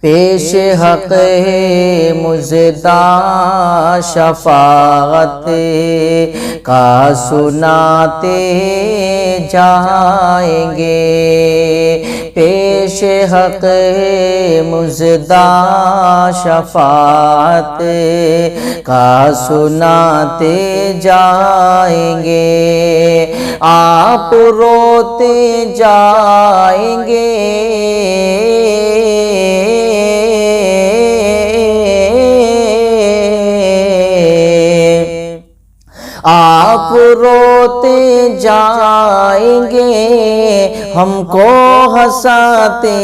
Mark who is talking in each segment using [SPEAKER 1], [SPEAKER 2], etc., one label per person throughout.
[SPEAKER 1] پیش حق مزدہ شفاعت کا سناتے جائیں گے، پیش حق مزدہ شفاعت کا سناتے جائیں گے، آپ روتے جائیں گے، آپ روتے جائیں گے، ہم کو ہنساتے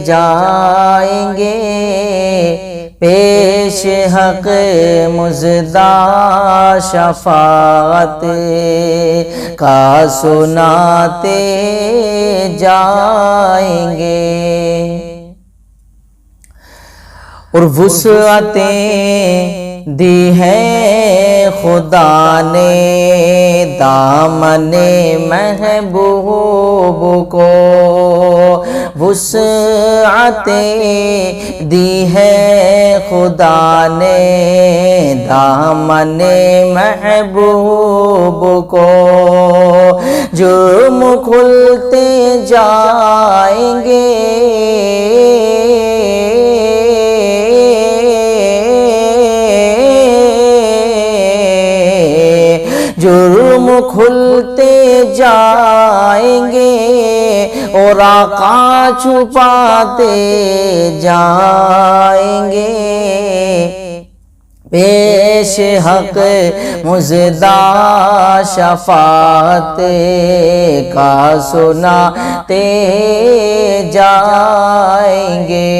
[SPEAKER 1] جائیں گے، پیش حق مزدہ شفاعت کا سناتے جائیں گے۔ اور وسعتیں دی ہے خدا نے دامن محبوب کو، وسعتیں دی ہے خدا نے دامن محبوب کو، جرم کھلتے جائیں گے، جرم کھلتے جائیں گے، اور آقا چھپاتے جائیں گے، پیش حق مزدہ شفاعت کا سناتے جائیں گے۔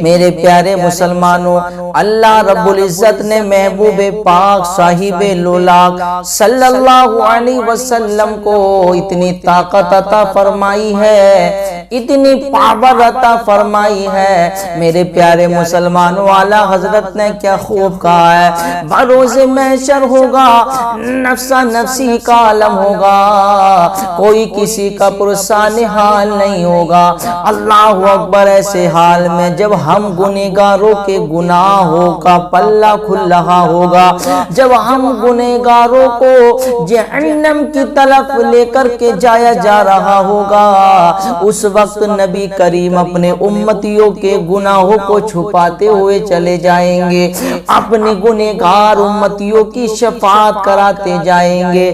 [SPEAKER 1] میرے پیارے مسلمانوں، اللہ رب العزت نے محبوب پاک صاحب لولاک صلی اللہ علیہ وسلم کو اتنی طاقت عطا فرمائی ہے، اتنی پاور عطا فرمائی ہے۔ میرے پیارے مسلمانوں، اعلیٰ حضرت نے کیا خوب کہا ہے، بروز محشر ہوگا، نفسا نفسی کا عالم ہوگا، کوئی کسی کا پرسان حال نہیں ہوگا۔ اللہ اکبر، ایسے حال میں جب ہم گنہگاروں کے گناہوں کا پلہ کھل رہا ہوگا، جب ہم گنہگاروں کو جہنم کی طرف لے کر کے جایا جا رہا ہوگا، اس وقت نبی کریم اپنے امتیوں کے گناہوں کو چھپاتے ہوئے چلے جائیں گے، اپنے گنہگار امتیوں کی شفاعت کراتے جائیں گے،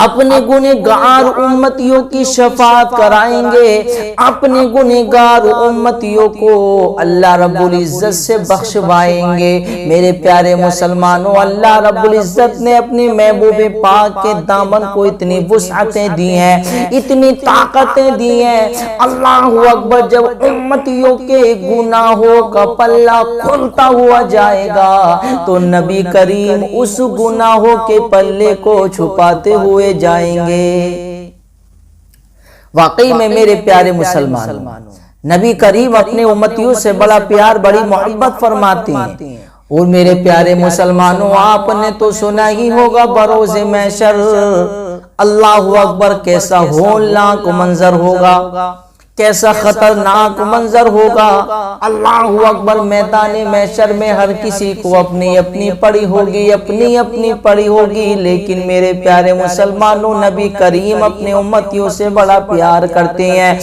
[SPEAKER 1] اپنے گنہگار امتیوں کی شفاعت کرائیں گے، اپنے گنہگار امتیوں کو اللہ رب العزت سے بخشوائیں گے۔ میرے پیارے مسلمانوں، اللہ رب العزت نے اپنے محبوب پاک کے دامن کو اتنی وسعتیں دی ہیں، اتنی طاقتیں دی ہیں۔ اللہ اکبر، جب امتیوں کے گناہوں کا پلہ کھلتا ہوا جائے گا تو نبی کریم اس گناہوں کے پلے کو چھپاتے ہوئے جائیں گے۔ واقعی میں میرے پیارے مسلمانوں، نبی کریم اپنے امتیوں سے بڑا پیار، بڑی محبت فرماتے ہیں۔ اور میرے پیارے مسلمانوں، آپ نے تو سنا ہی ہوگا بروز محشر اللہ اکبر کیسا ہولناک منظر ہوگا، کیسا خطرناک منظر ہوگا۔ اللہ اکبر، میدان محشر میں ہر کسی کو اپنی اپنی پڑی ہوگی، اپنی اپنی پڑی ہوگی، لیکن میرے پیارے مسلمانوں، نبی کریم اپنے امتیوں سے بڑا پیار کرتے ہیں،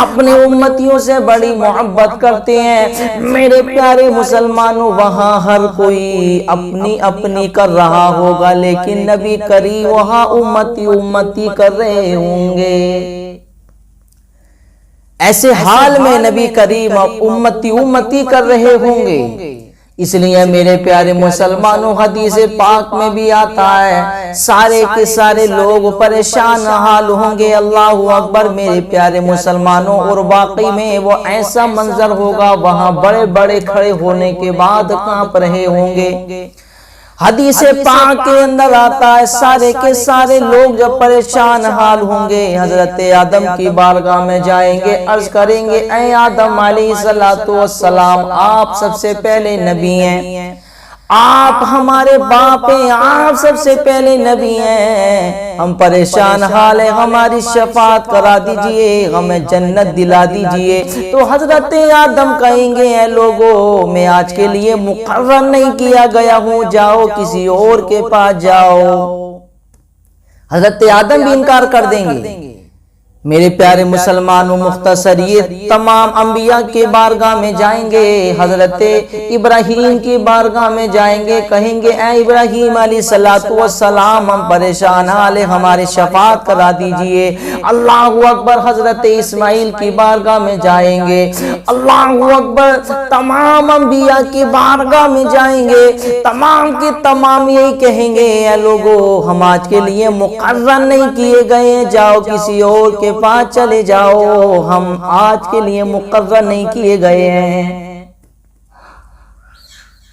[SPEAKER 1] اپنے امتیوں سے بڑی محبت کرتے ہیں۔ میرے پیارے مسلمانوں، وہاں ہر کوئی اپنی اپنی کر رہا ہوگا، لیکن نبی کریم وہاں امتی امتی کر رہے ہوں گے۔ ایسے حال میں نبی کریم امتی امتی کر رہے ہوں گے۔ اس لیے میرے پیارے مسلمانوں، حدیث پاک میں بھی آتا ہے، سارے کے سارے لوگ پریشان حال ہوں گے۔ اللہ اکبر، میرے پیارے مسلمانوں، اور واقعی میں وہ ایسا منظر ہوگا، وہاں بڑے بڑے کھڑے ہونے کے بعد کانپ رہے ہوں گے۔ حدیث پاک کے اندر آتا ہے، سارے کے سارے لوگ جب پریشان حال ہوں گے، حضرت آدم کی بارگاہ میں جائیں گے، عرض کریں گے، اے آدم علیہ السلام، آپ سب سے پہلے نبی ہیں، آپ ہمارے باپ ہیں، آپ سب سے پہلے نبی ہیں، ہم پریشان حال ہیں، ہماری شفاعت کرا دیجئے، ہمیں جنت دلا دیجئے۔ تو حضرت آدم کہیں گے اے لوگوں، میں آج کے لیے مقرر نہیں کیا گیا ہوں، جاؤ کسی اور کے پاس جاؤ۔ حضرت آدم بھی انکار کر دیں گے۔ میرے پیارے مسلمانوں، مختصر یہ تمام انبیاء کے بارگاہ میں جائیں گے، حضرت ابراہیم کی بارگاہ میں جائیں گے، کہیں گے اے ابراہیم علیہ السلام، ہم پریشان حال ہیں، ہماری شفاعت کرا دیجئے۔ اللہ اکبر، حضرت اسماعیل کی بارگاہ میں جائیں گے، اللہ اکبر، تمام انبیاء کی بارگاہ میں جائیں گے، تمام کے تمام یہی کہیں گے اے لوگو، ہم آج کے لیے مقرر نہیں کیے گئے، جاؤ کسی اور کے پاس چلے جاؤ، ہم آج کے لیے مقرر نہیں کیے گئے ہیں۔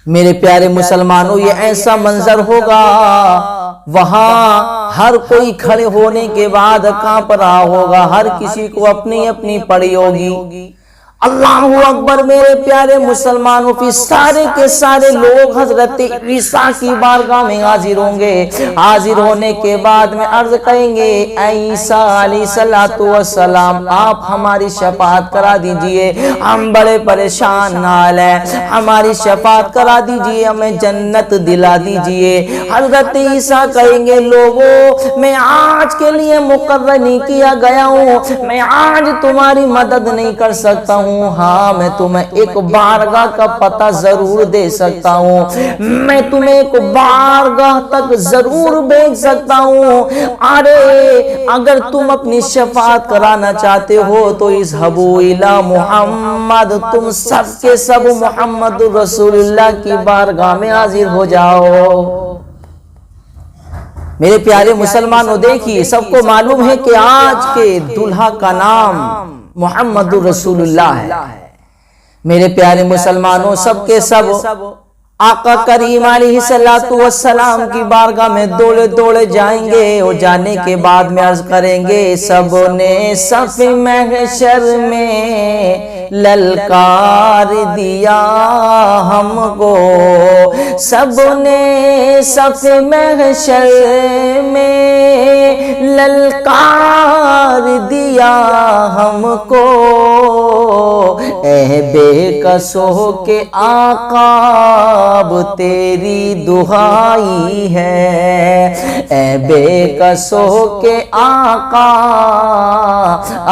[SPEAKER 1] میرے پیارے مسلمانوں، یہ ایسا منظر ہوگا، وہاں ہر کوئی کھڑے ہونے کے بعد کانپ رہا ہوگا، ہر کسی کو اپنی اپنی پڑی ہوگی۔ اللہ اکبر، میرے پیارے مسلمانوں، پھر سارے کے سارے لوگ حضرت عیسیٰ کی بارگاہ میں حاضر ہوں گے۔ حاضر ہونے کے بعد میں عرض کریں گے اے عیسیٰ علیہ السلام، آپ ہماری شفاعت کرا دیجئے، ہم بڑے پریشان حال ہیں، ہماری شفاعت کرا دیجئے، ہمیں جنت دلا دیجئے۔ حضرت عیسیٰ کہیں گے لوگوں، میں آج کے لیے مقرر نہیں کیا گیا ہوں، میں آج تمہاری مدد نہیں کر سکتا ہوں، ہاں میں تمہیں ایک بارگاہ کا پتہ ضرور دے سکتا ہوں، میں تمہیں ایک بارگاہ تک ضرور بھیج سکتا ہوں۔ ارے اگر تم اپنی شفاعت کرانا چاہتے ہو تو اذهبوا الی محمد، تم سب کے سب محمد رسول اللہ کی بارگاہ میں حاضر ہو جاؤ۔ میرے پیارے مسلمانوں، دیکھیے سب کو معلوم ہے کہ آج کے دلہا کا نام محمد رسول اللہ ہے۔ میرے پیارے مسلمانوں، سب کے سب آقا کریم علیہ السلام کی بارگاہ میں دوڑے دوڑے جائیں گے، اور جانے کے بعد میں عرض کریں گے سب نے صف محشر میں للکار دیا ہم کو، سب نے صف محشر میں للکار دیا ہم کو، اے بے کسوں کے آقا اب تیری دہائی ہے، اے بے کسوں کے آقا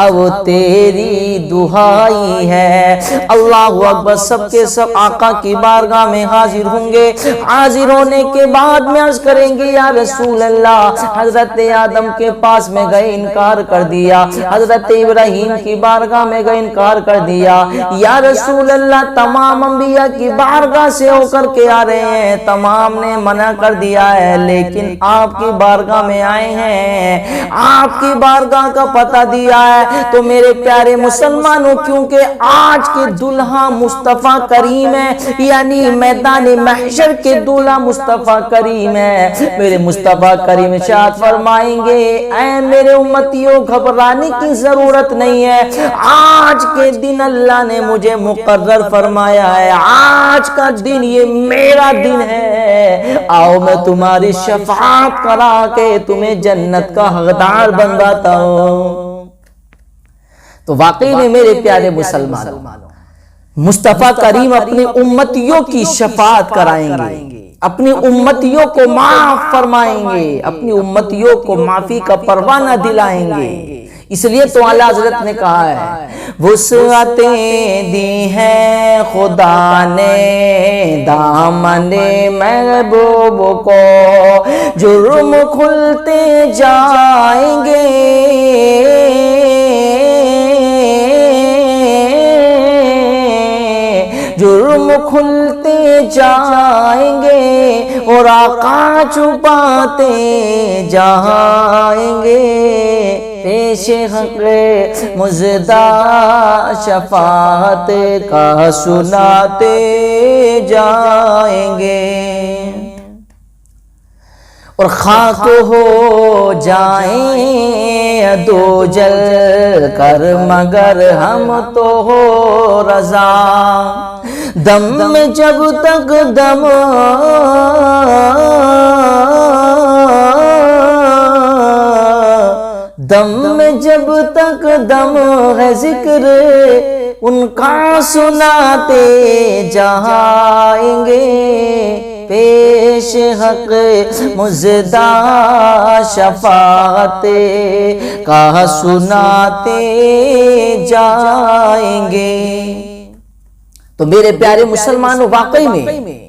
[SPEAKER 1] اب تیری دہائی ہے۔ اللہ اکبر، سب کے سب آقا کی بارگاہ میں حاضر ہوں گے۔ حاضر ہونے کے بعد میں عرض کریں گے یا رسول اللہ، حضرت آدم کے پاس میں گئے انکار کر دیا، حضرت ابراہیم کی بارگاہ میں گئے انکار کر دیا، یا رسول اللہ تمام انبیاء کی بارگاہ سے ہو کر کے آ رہے ہیں، تمام نے منع کر دیا ہے، لیکن آپ کی بارگاہ میں آئے ہیں، آپ کی بارگاہ کا پتہ دیا ہے۔ تو میرے پیارے مسلمانوں، کیونکہ آج کے دلہا مصطفیٰ کریم ہے، یعنی میدان محشر کے دلہا مصطفیٰ کریم ہے، میرے مصطفیٰ کریم ارشاد فرمائیں گے اے میرے امتیوں، گھبرانے کی ضرورت نہیں ہے، آج کے دن اللہ نے مجھے مقرر فرمایا ہے، آج کا دن یہ میرا دن ہے، آؤ میں تمہاری شفاعت کرا کے تمہیں جنت کا حقدار بنواتا ہوں۔ تو واقعی میں میرے پیارے مسلمانوں، مصطفیٰ کریم اپنی امتیوں کی شفاعت کرائیں گے، اپنی امتیوں کو معاف فرمائیں گے، اپنی امتیوں کو معافی کا پروانہ دلائیں گے۔ اس لیے تو اعلیٰ حضرت نے کہا ہے وسعتیں دی ہیں خدا نے دامن محبوب کو، جرم کھلتے جائیں گے، جرم کھلتے جائیں گے، اور آقا چھپاتے جائیں گے، پیش حق مزدہ شفاعت کا سناتے جائیں گے، اور خاک ہو جائیں دو جل کر مگر ہم تو ہو رضا، دم میں جب تک دم میں جب تک دم ہے ذکر ان کا سناتے جائیں گے، پیش حق مزدہ شفاعت کا سناتے جائیں گے۔ تو میرے پیارے مسلمانوں، واقعی میں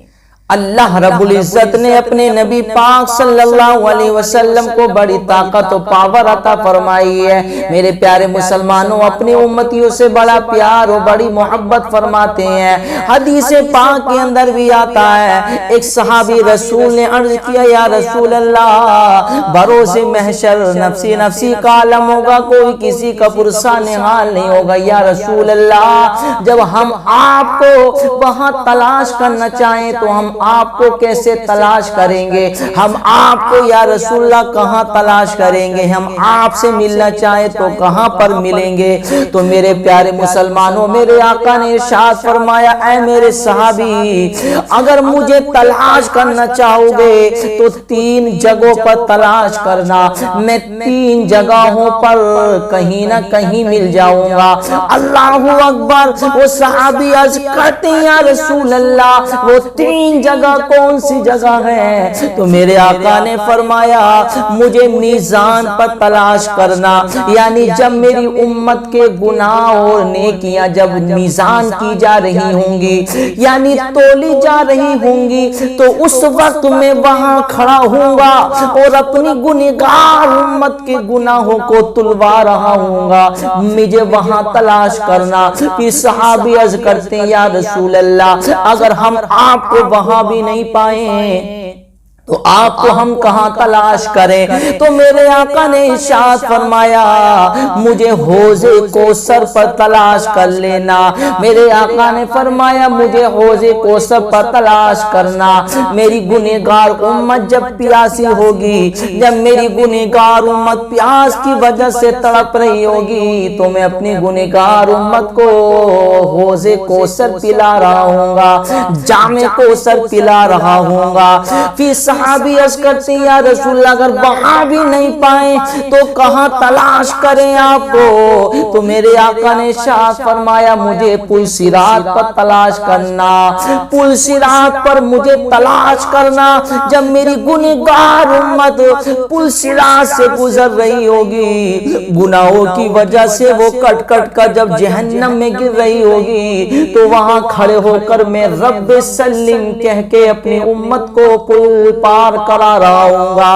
[SPEAKER 1] اللہ رب العزت نے اپنے نبی پاک صلی اللہ علیہ وسلم کو بڑی طاقت و پاور عطا فرمائی ہے۔ میرے پیارے مسلمانوں، اپنی امتیوں سے بڑا پیار و بڑی محبت فرماتے ہیں۔ حدیث پاک کے اندر بھی آتا ہے، ایک صحابی رسول نے عرض کیا، یا رسول اللہ، بروز محشر نفسی نفسی کا عالم ہوگا، کوئی کسی کا پرسان حال نہیں ہوگا۔ یا رسول اللہ، جب ہم آپ کو وہاں تلاش کرنا چاہیں تو ہم آپ کو کیسے تلاش کریں گے؟ ہم آپ کو یا رسول اللہ کہاں تلاش کریں گے؟ ہم آپ سے ملنا چاہیں تو کہاں پر ملیں گے؟ تو میرے پیارے مسلمانوں، میرے آقا نے ارشاد فرمایا، اے میرے صحابی، اگر مجھے تلاش کرنا چاہو گے تو 3 جگہوں پر تلاش کرنا، میں 3 جگہوں پر کہیں نہ کہیں مل جاؤں گا۔ اللہ اکبر! وہ صحابی عرض کرتے ہیں، یا رسول اللہ، وہ 3 جگہ کون سی جگہ ہے؟ تو میرے آقا نے فرمایا، مجھے میزان پر تلاش کرنا، یعنی جب میری امت کے گناہ اور نیکیاں جب میزان کی جا رہی ہوں گی، یعنی تولی جا رہی ہوں گی، تو اس وقت میں وہاں کھڑا ہوں گا اور اپنی گنہگار امت کے گناہوں کو تلوا رہا ہوں گا، مجھے وہاں تلاش کرنا۔ پھر صحابی عرض کرتے ہیں، یا رسول اللہ، اگر ہم آپ کو وہاں بھی نہیں پائیں تو آپ کو ہم کہاں تلاش کریں؟ تو میرے آقا نے ارشاد فرمایا، مجھے حوض کوثر پر تلاش کر لینا۔ میرے آقا نے فرمایا، مجھے حوض کوثر پر تلاش کرنا۔ میری گنہگار امت جب پیاسی ہوگی، جب میری گنہگار امت پیاس کی وجہ سے تڑپ رہی ہوگی، تو میں اپنی گنہگار امت کو حوض کوثر پلا رہا ہوں گا، جام کوثر پلا رہا ہوں گا۔ پھر صحابی عرض کرتے ہیں، یا رسول اللہ، اگر وہاں بھی نہیں پائیں تو کہاں تلاش کریں آپ کو؟ تو میرے آقا نے ارشاد فرمایا، مجھے پل صراط پر تلاش کرنا، پل صراط پر مجھے تلاش کرنا۔ جب میری گنہگار امت پل صراط سے گزر رہی ہوگی، گناہوں کی وجہ سے وہ کٹ کٹ کر جب جہنم میں گر رہی ہوگی، تو وہاں کھڑے ہو کر میں رب سلم کہہ کے اپنی امت کو پل پار کرا رہا ہوں گا،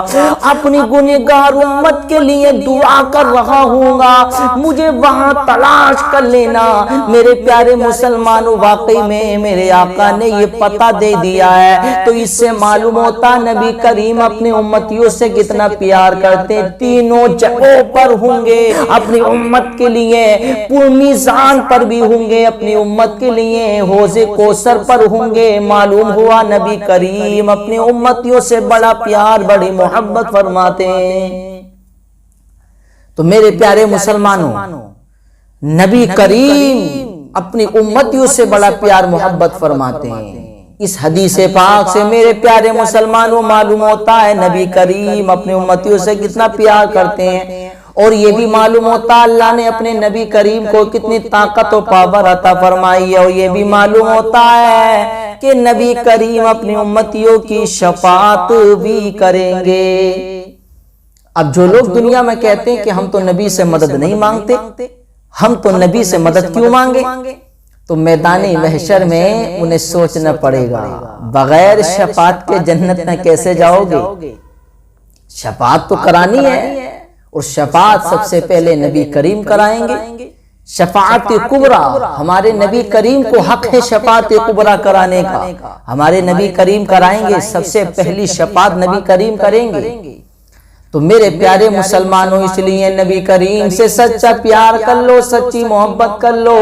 [SPEAKER 1] اپنی گنہگار امت کے لیے دعا کر رہا ہوں گا، مجھے وہاں تلاش کر لینا۔ میرے پیارے مسلمانوں، واقعی میں میرے آقا نے یہ پتہ دے دیا ہے، تو اس سے معلوم ہوتا نبی کریم اپنی امتیوں سے کتنا پیار کرتے ہیں۔ 3 جگہوں پر ہوں گے اپنی امت کے لیے، پل میزان پر بھی ہوں گے اپنی امت کے لیے، حوض کوثر پر ہوں گے۔ معلوم ہوا نبی کریم اپنی امتیوں سے بڑا پیار، بڑی محبت فرماتے ہیں۔ تو میرے پیارے مسلمانوں، نبی کریم اپنی امتیوں سے بڑا پیار محبت فرماتے ہیں۔ اس حدیث پاک سے میرے پیارے مسلمانوں معلوم ہوتا ہے نبی کریم اپنی امتیوں سے کتنا پیار کرتے ہیں، اور یہ بھی معلوم ہوتا ہے اللہ نے اپنے نبی کریم کو کتنی طاقت و پاور عطا فرمائی ہے، اور یہ بھی معلوم ہوتا ہے کہ نبی کریم اپنی امتیوں کی شفاعت بھی کریں گے۔ اب جو لوگ دنیا میں کہتے ہیں کہ ہم تو نبی سے مدد نہیں مانگتے، ہم تو نبی سے مدد کیوں مانگے، تو میدان محشر میں انہیں سوچنا پڑے گا، بغیر شفاعت کے جنت میں کیسے جاؤ گے؟ شفاعت تو کرانی ہے، اور شفاعت سب سے پہلے نبی کریم کرائیں گے۔ شفاعت کبریٰ ہمارے نبی کریم کو حق ہے شفاعت کبریٰ کرانے کا، ہمارے نبی کریم کرائیں گے، سب سے پہلی شفاعت نبی کریم کریں گے۔ تو میرے پیارے مسلمانوں، اس لیے نبی کریم سے سچا پیار کر لو، سچی محبت کر لو،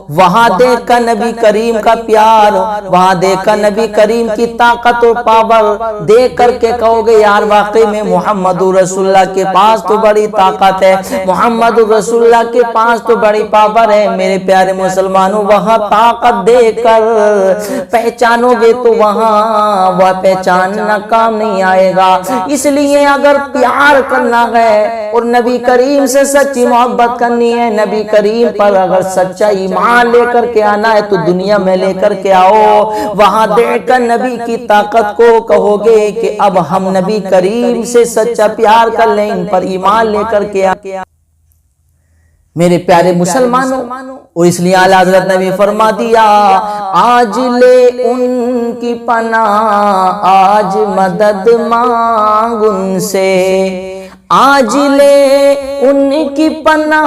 [SPEAKER 1] وہاں دیکھا نبی کریم کا پیار، وہاں دیکھا نبی کریم کی طاقت و پاور، دیکھ کر کے کہو گے یار واقعی میں محمد رسول اللہ کے پاس تو بڑی طاقت ہے، محمد رسول اللہ کے پاس تو بڑی پاور ہے۔ میرے پیارے مسلمانوں، وہاں طاقت دیکھ کر پہچانو گے تو وہاں وہ پہچاننا کام نہیں آئے گا۔ اس لیے اگر پیار کرنا ہے اور نبی کریم سے سچی محبت کرنی ہے، نبی کریم پر اگر سچا ایمان لے کر کے آنا ہے تو دنیا میں لے کر کے آؤ۔ وہاں دیکھ کر نبی کی طاقت کو کہو گے کہ اب ہم نبی کریم سے سچا پیار کر لیں، ان پر ایمان لے کر کے آئیں۔ میرے پیارے مسلمانوں، اور اس لیے اعلیٰ حضرت نے بھی فرما دیا، آج لے ان کی پناہ آج مدد مانگ ان سے، آج لے ان کی پناہ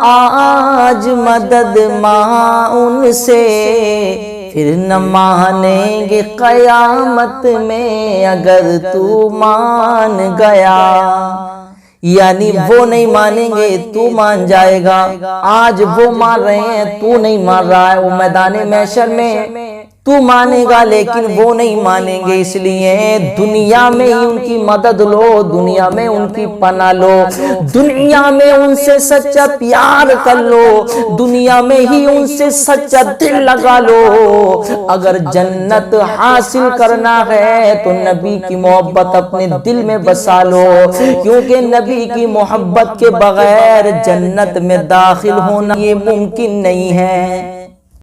[SPEAKER 1] آج مدد مانگ ان سے، پھر نہ مانیں گے قیامت میں اگر تو مان گیا۔ یعنی وہ نہیں مانیں گے تو مان جائے گا، آج وہ مان رہے ہیں تو نہیں مان رہا ہے، وہ میدان محشر میں تو مانے گا لیکن وہ نہیں مانیں گے۔ اس لیے دنیا میں ہی ان کی مدد لو، دنیا میں ان کی پناہ لو، دنیا میں ان سے سچا پیار کر لو، دنیا میں ہی ان سے سچا دل لگا لو۔ اگر جنت حاصل کرنا ہے تو نبی کی محبت اپنے دل میں بسا لو، کیونکہ نبی کی محبت کے بغیر جنت میں داخل ہونا یہ ممکن نہیں ہے۔